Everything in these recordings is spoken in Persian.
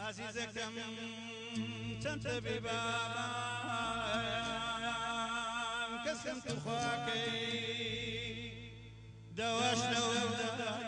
عزیزەکەم چەند تەبیبان کەسم تو خواکەی دەواش لەوەدایان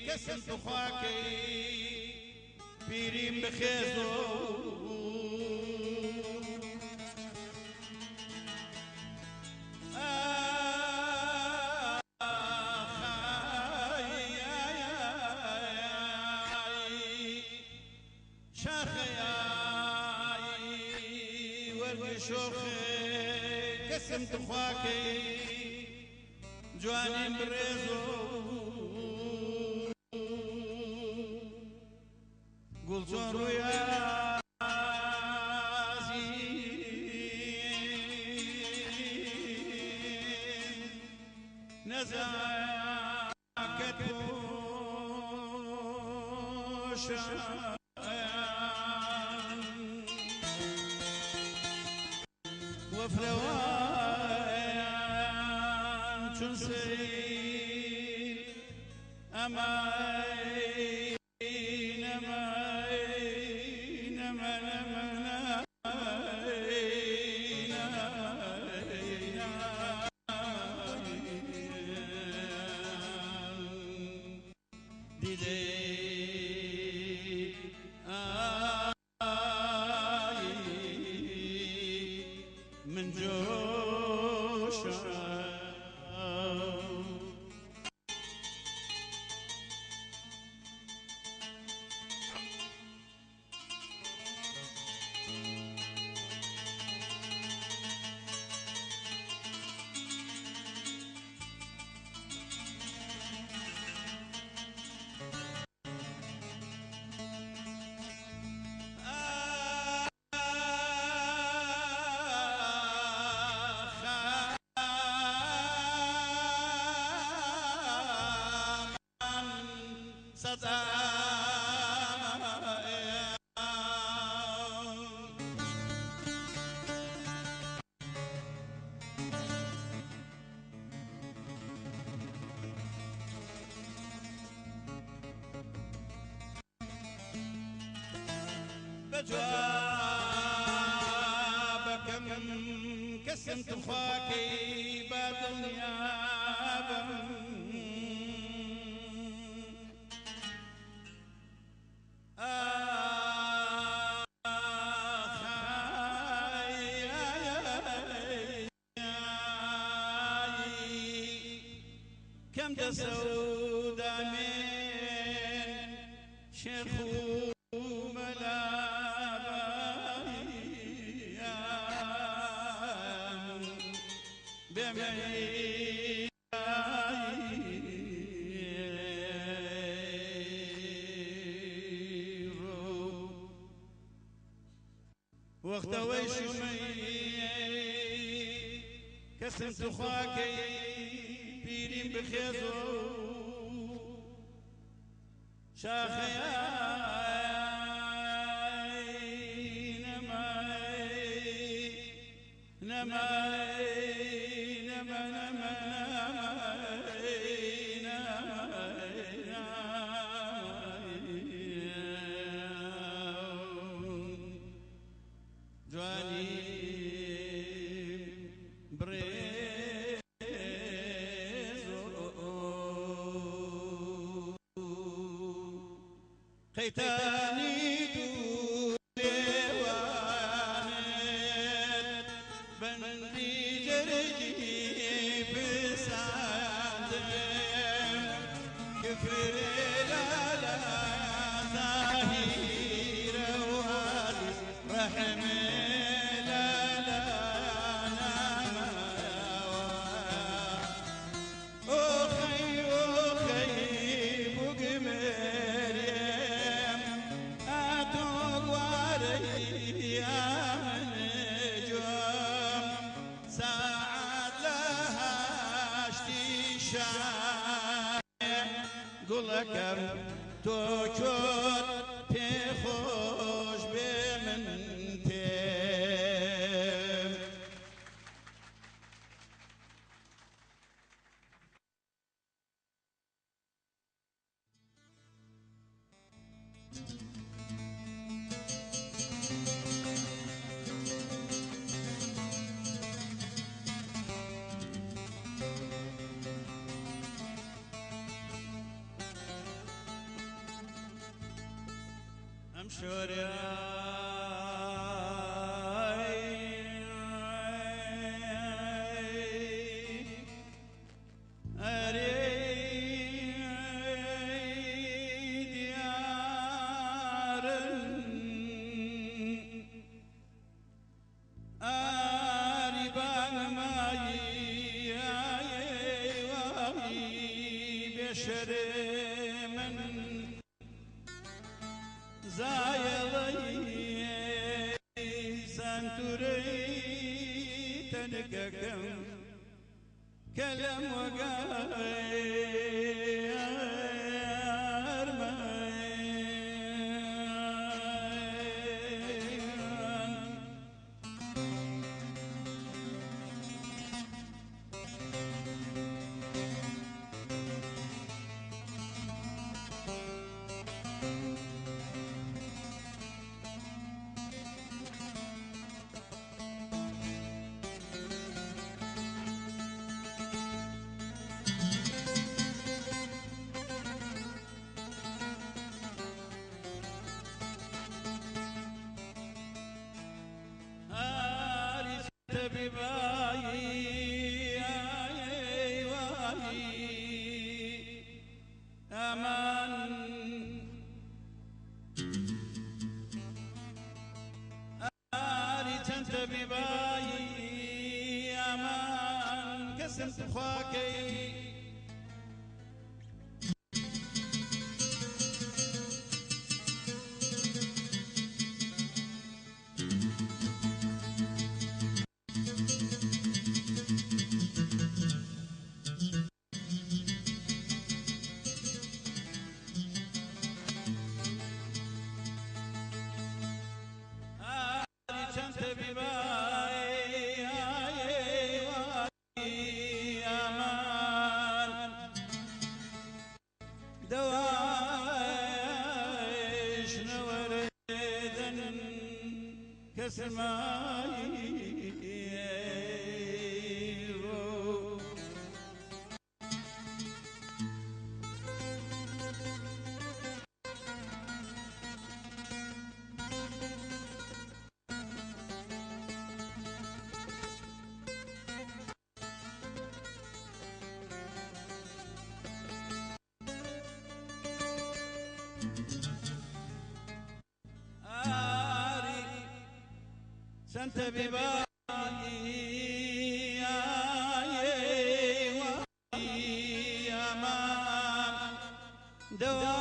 کەسم تو خواکەی پیریم بخێزۆ شاخەیایی وەرگی شۆخێ کەسم تو خواکەی جوانیم برێزۆ گوڵچۆن ڕوویازی نەزاکەت پۆشایان وەفرەوان چون سەیر ئەمای من جوشم بجوابكم كسمت خواكي بدنيا كم تسودا من شيخ وەختەوەی شومەی کەسم توخواکەی پیریم بخێزۆ شاخەیای نەمای قيتاني دوليوانت بندي جرجي بساندم كفر لا ظاهر وهادي رحم لا نام أخي بقمر يا نجوم ساعات لها اشتشام قولكم توجد تخوش بمنتم شوري أريد ديار أريبان ماي بشر من زايلي سانتوري تنككم كلام وقار بباي أمان أريد بباي أمان كسمت خواكي دواش نوردن كسماي سنت بباقي يا مام دواش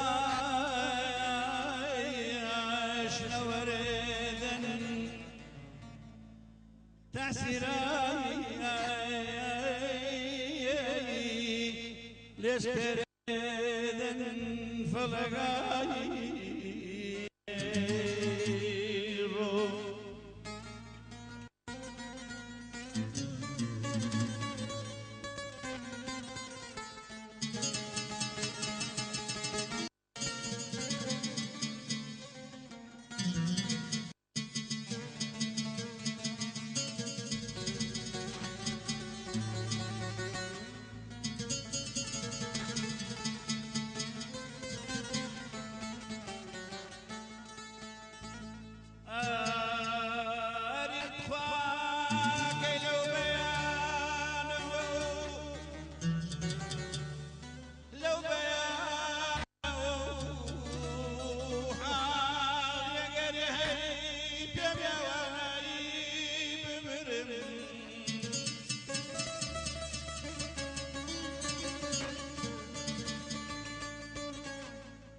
نوردن تحسيراي ليش كردن فلقاي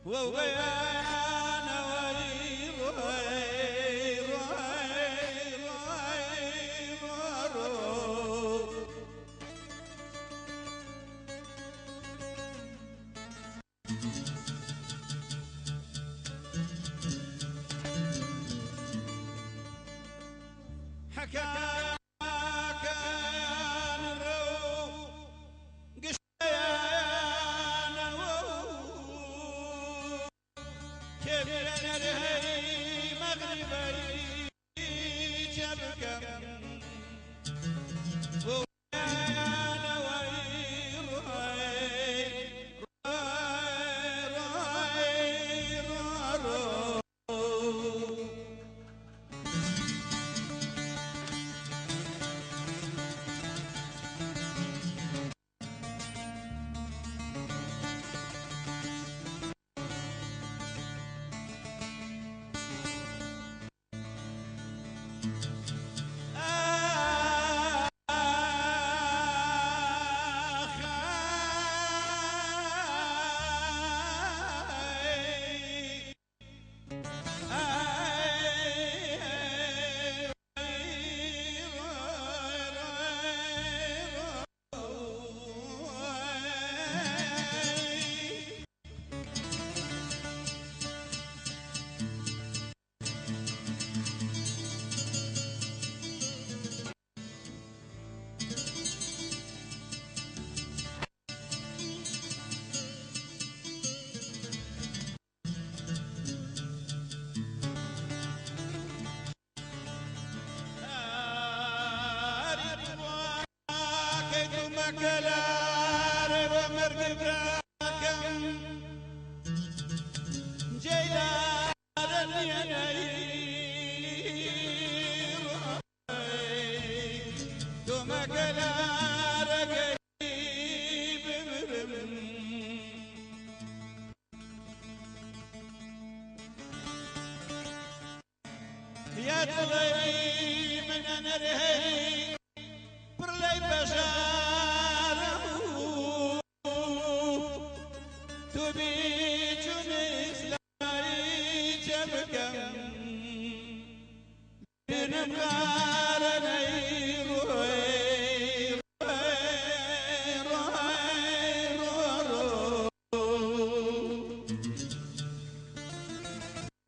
وبيانا وي روي روي روي حكاك الرو كلار ومرق براكم جيلان الينير ثم كلار قريب يا طلي من نرهي برلي بشار تبي جنس لاي جبكم بنم غارني روي روي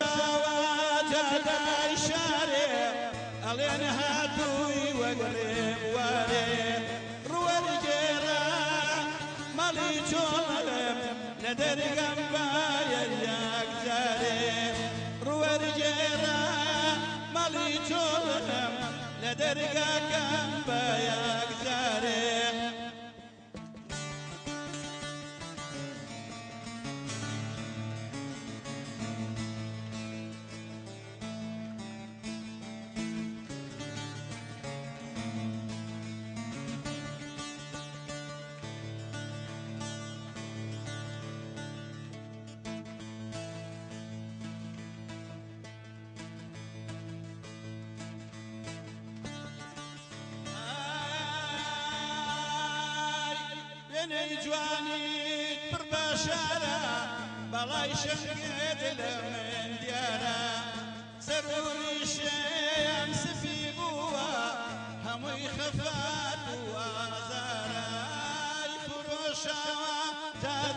سواجد الشارع الين هاتوي وقريب واري روي الجيرة مالي جولم ندري قنبايا ياك زاري روي الجيرة مالي جولم ندري قنبايا ياك زاري جواني برباشارة بلاي شنقد لمن ديارة سروري الشمس في بوا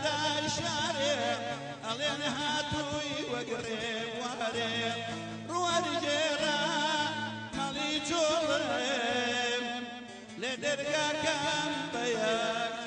جاداي شاري ألين هاتوي وقريب وهريب روار جيرا مالي جولم لدرقا كان بياك